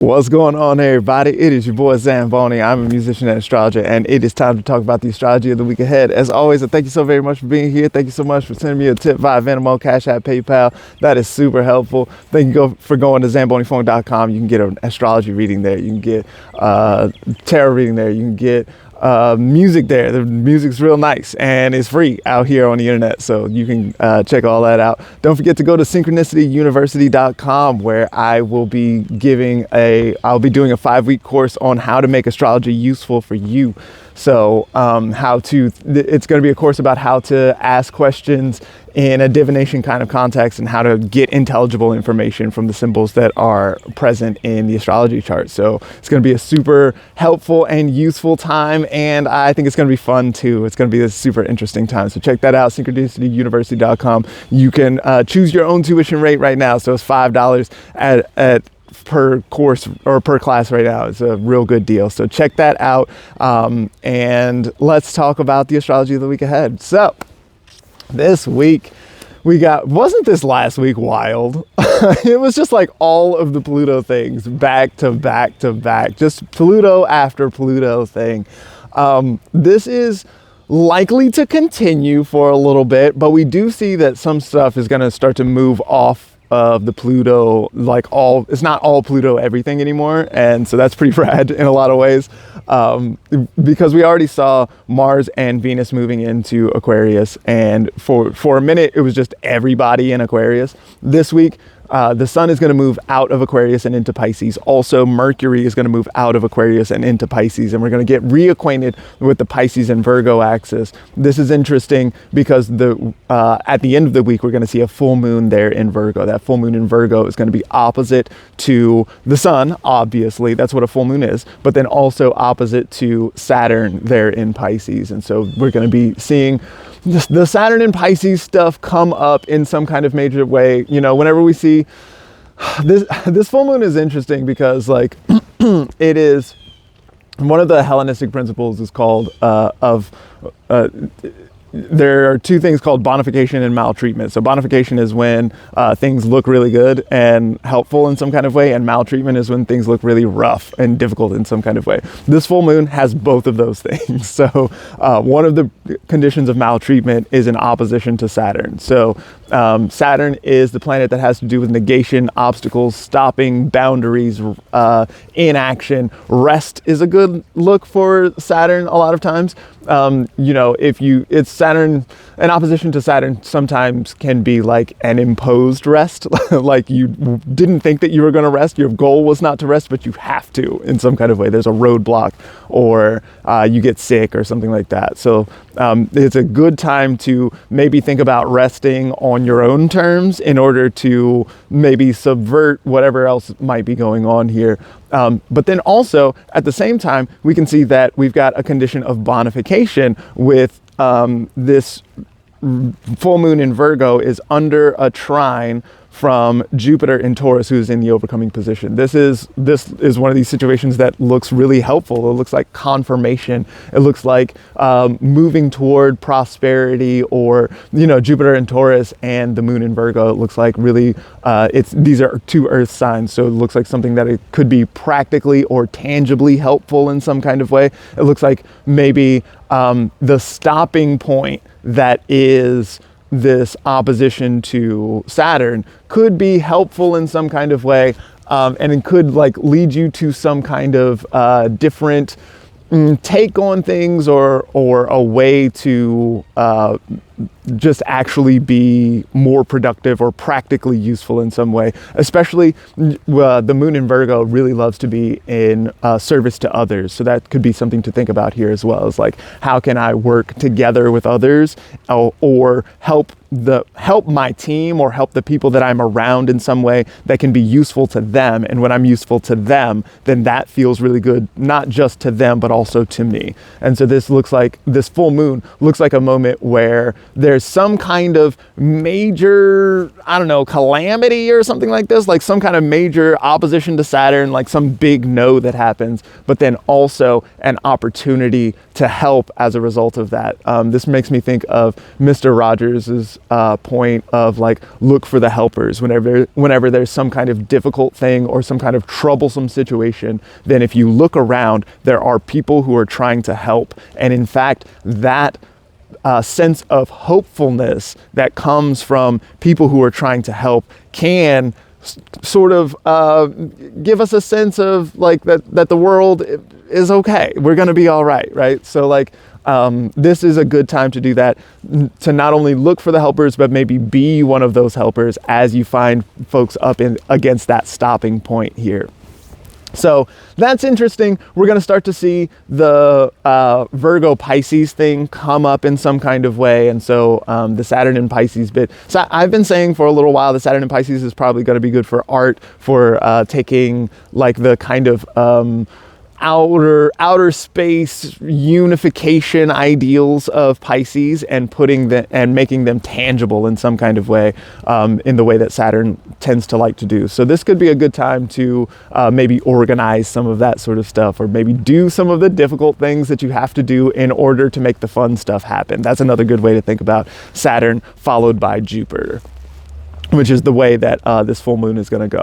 What's going on, everybody? It is your boy Zamboni. I'm a musician and astrologer, and it is time to talk about the astrology of the week ahead. As always, thank you so very much for being here. Thank you so much for sending me a tip via Venmo, Cash App, PayPal. That is super helpful. Thank you for going to zamboniphone.com. You can get an astrology reading there. You can get tarot reading there. You can get music there. The music's real nice and it's free out here on the internet, so you can check all that out. Don't forget to go to synchronicityuniversity.com, where I'll be doing a 5-week course on how to make astrology useful for you. So it's going to be a course about how to ask questions in a divination kind of context and how to get intelligible information from the symbols that are present in the astrology chart. So it's going to be a super helpful and useful time, and I think it's going to be fun too. It's going to be a super interesting time. So check that out, synchronicityuniversity.com. You can choose your own tuition rate right now. So it's $5 at per course or per class right now. It's a real good deal. So check that out. And let's talk about the astrology of the week ahead. So this week wasn't this last week wild? It was just like all of the Pluto things back to back to back, just Pluto after Pluto thing. This is likely to continue for a little bit, but we do see that some stuff is going to start to move off of the Pluto, it's not all Pluto everything anymore, and so that's pretty rad in a lot of ways, because we already saw Mars and Venus moving into Aquarius, and for a minute it was just everybody in Aquarius. This week the sun is going to move out of Aquarius and into Pisces. Also, Mercury is going to move out of Aquarius and into Pisces, and we're going to get reacquainted with the Pisces and Virgo axis. This is interesting because at the end of the week, we're going to see a full moon there in Virgo. That full moon in Virgo is going to be opposite to the sun, obviously. That's what a full moon is, but then also opposite to Saturn there in Pisces. And so we're going to be seeing the Saturn and Pisces stuff come up in some kind of major way. You know, whenever we see this full moon is interesting because it is one of the Hellenistic principles is called there are two things called bonification and maltreatment. So bonification is when things look really good and helpful in some kind of way, and maltreatment is when things look really rough and difficult in some kind of way. This full moon has both of those things. So one of the conditions of maltreatment is in opposition to Saturn. So Saturn is the planet that has to do with negation, obstacles, stopping, boundaries, inaction. Rest is a good look for Saturn a lot of times. It's Saturn, in opposition to Saturn sometimes can be like an imposed rest. Like you didn't think that you were going to rest. Your goal was not to rest, but you have to in some kind of way. There's a roadblock, or you get sick or something like that. So it's a good time to maybe think about resting on your own terms in order to maybe subvert whatever else might be going on here. But then also at the same time, we can see that we've got a condition of bonification with this full moon in Virgo is under a trine from Jupiter in Taurus, who's in the overcoming position. This is one of these situations that looks really helpful. It looks like confirmation. It looks like moving toward prosperity, or Jupiter in Taurus and the moon in Virgo. It looks like really these are two earth signs, so it looks like something that it could be practically or tangibly helpful in some kind of way. It looks like maybe the stopping point that is this opposition to Saturn could be helpful in some kind of way, and it could lead you to some kind of different take on things, or a way to just actually be more productive or practically useful in some way. Especially the moon in Virgo really loves to be in service to others. So that could be something to think about here as well, as how can I work together with others, or help my team, or help the people that I'm around in some way that can be useful to them. And when I'm useful to them, then that feels really good, not just to them, but also to me. And so this full moon looks like a moment where there's some kind of major, I don't know, calamity or something like this, like some kind of major opposition to Saturn, like some big no that happens, but then also an opportunity to help as a result of that. This makes me think of Mr. Rogers's point of like, look for the helpers. Whenever there's some kind of difficult thing or some kind of troublesome situation, then if you look around, there are people who are trying to help. And in fact, that sense of hopefulness that comes from people who are trying to help can sort of give us a sense of like that the world is okay. We're going to be all right, right? So like this is a good time to do that, to not only look for the helpers, but maybe be one of those helpers as you find folks up against that stopping point here. So that's interesting. We're going to start to see the Virgo Pisces thing come up in some kind of way. And so the Saturn in Pisces bit. So I've been saying for a little while the Saturn in Pisces is probably going to be good for art, for taking like the kind of outer space unification ideals of Pisces and putting them and making them tangible in some kind of way, in the way that Saturn tends to like to do. So this could be a good time to maybe organize some of that sort of stuff, or maybe do some of the difficult things that you have to do in order to make the fun stuff happen. That's another good way to think about Saturn followed by Jupiter, which is the way that this full moon is going to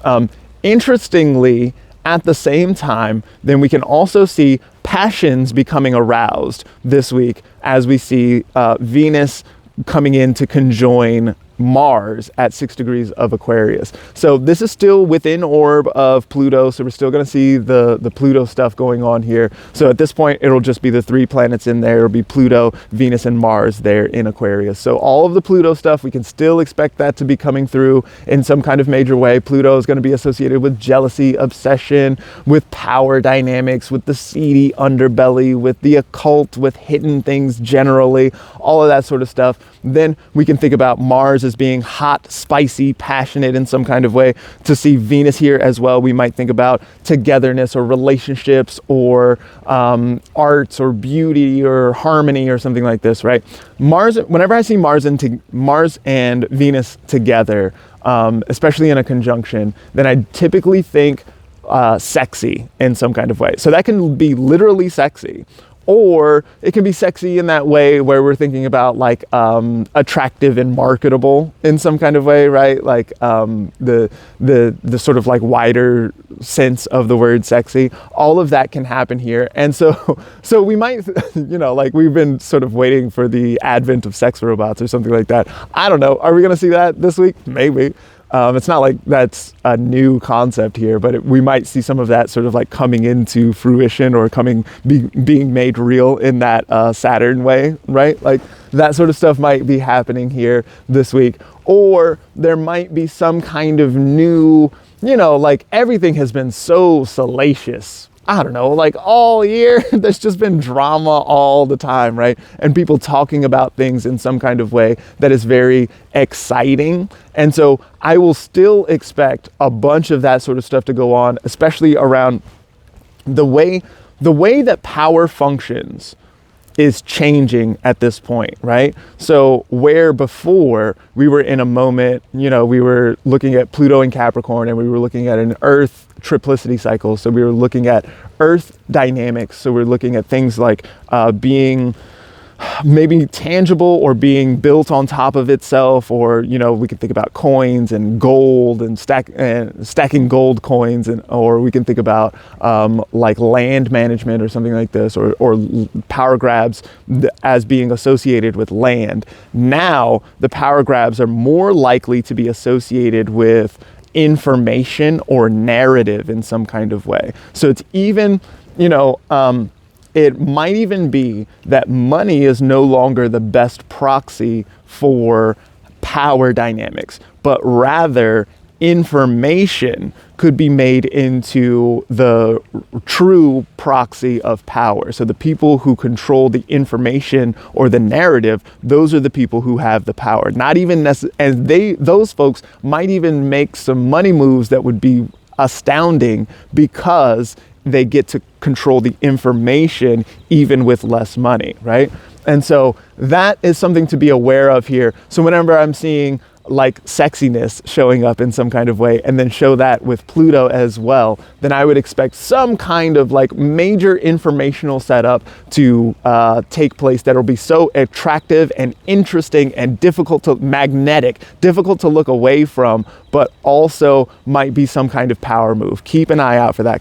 go. Interestingly, at the same time, then we can also see passions becoming aroused this week as we see Venus coming in to conjoin Mars at 6 degrees of Aquarius. So this is still within orb of Pluto, so we're still going to see the Pluto stuff going on here. So at this point, it'll just be the 3 planets in there. It'll be Pluto, Venus, and Mars there in Aquarius. So all of the Pluto stuff, we can still expect that to be coming through in some kind of major way. Pluto is going to be associated with jealousy, obsession, with power dynamics, with the seedy underbelly, with the occult, with hidden things generally, all of that sort of stuff. Then we can think about Mars as being hot, spicy, passionate in some kind of way. To see Venus here as well, we might think about togetherness or relationships or arts or beauty or harmony or something like this, right? Mars, whenever I see Mars and Venus together, especially in a conjunction, then I typically think sexy in some kind of way. So that can be literally sexy, or it can be sexy in that way where we're thinking about like attractive and marketable in some kind of way, right? Like the sort of like wider sense of the word sexy. All of that can happen here. And so we might, like we've been sort of waiting for the advent of sex robots or something like that. I don't know. Are we going to see that this week? Maybe. It's not like that's a new concept here, but we might see some of that sort of like coming into fruition or being made real in that Saturn way, right? Like that sort of stuff might be happening here this week. Or there might be some kind of new, like everything has been so salacious. I don't know, like all year, there's just been drama all the time, right? And people talking about things in some kind of way that is very exciting. And so I will still expect a bunch of that sort of stuff to go on, especially around the way that power functions is changing at this point, right? So where before we were in a moment, we were looking at Pluto in Capricorn and we were looking at an Earth triplicity cycle. So we were looking at Earth dynamics. So we're looking at things like being maybe tangible or being built on top of itself, or we can think about coins and gold and stacking gold coins, or we can think about like land management or something like this, or power grabs as being associated with land. Now the power grabs are more likely to be associated with information or narrative in some kind of way. So it's even it might even be that money is no longer the best proxy for power dynamics, but rather information could be made into the true proxy of power. So the people who control the information or the narrative, those are the people who have the power. Not even and those folks might even make some money moves that would be astounding because they get to control the information even with less money, right? And so that is something to be aware of here. So whenever I'm seeing like sexiness showing up in some kind of way, and then show that with Pluto as well, then I would expect some kind of like major informational setup to take place that will be so attractive and interesting and difficult to look away from, but also might be some kind of power move. Keep an eye out for that.